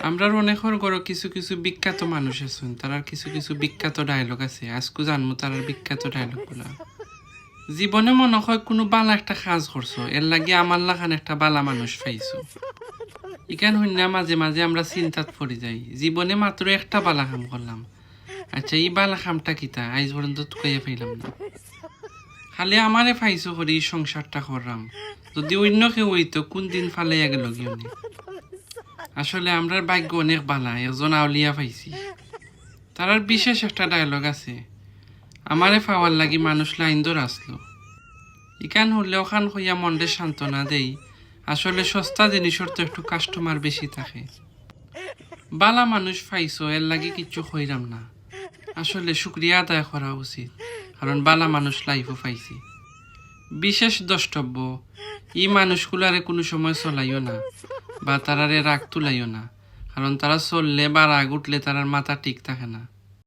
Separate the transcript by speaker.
Speaker 1: আমরা অনেকের ঘরে কিছু কিছু বিখ্যাত মানুষ আছেন, তারার কিছু কিছু বিখ্যাত ডায়লগ আছে। আজকে জানবো তারার বিখ্যাত ডায়লগ গুলা। জীবনে মনে হয় কোনো বালা একটা কাজ করছো, এর লাগে আমার লাখান একটা বালা মানুষ পাইছো। ইখান হইনা মাঝে মাঝে আমরা চিন্তাত পড়ে যাই, জীবনে মাত্র একটা বালা কাম করলাম। আচ্ছা, এই বালা কামটা কিতা আজ পর্যন্ত টুকাইয়া পাইলাম না। খালি আমারে পাইছো করি এই সংসারটা করলাম, যদি অন্য কেউ হইতো কোন দিন ফালাইয়া গেল গিয়ে। আসলে আমরার ভাগ্য অনেক বালা, একজন আউলিয়া পাইছি। তারার বিশেষ একটা ডায়লগ আছে, আমারে পাওয়ার লাগি মানুষ লাইন ধরে আসলো। ইকান হলে ওখান হইয়া মন্ডে সান্ত্বনা দেই, আসলে সস্তা জিনিসের তো একটু কাস্টমার বেশি থাকে। বালা মানুষ পাইছো এর লাগি কিচ্ছু হইরাম না, আসলে শুক্রিয়া আদায় করা উচিত, কারণ বালা মানুষ লাইফও পাইছি। বিশেষ দ্রষ্টব্য, এই মানুষগুলারে কোনো সময় চলাইও না বা তারারে রাগ তুলাইও না, কারণ তারা চললে বা রাগ উঠলে তারার মাথা ঠিক থাকে না।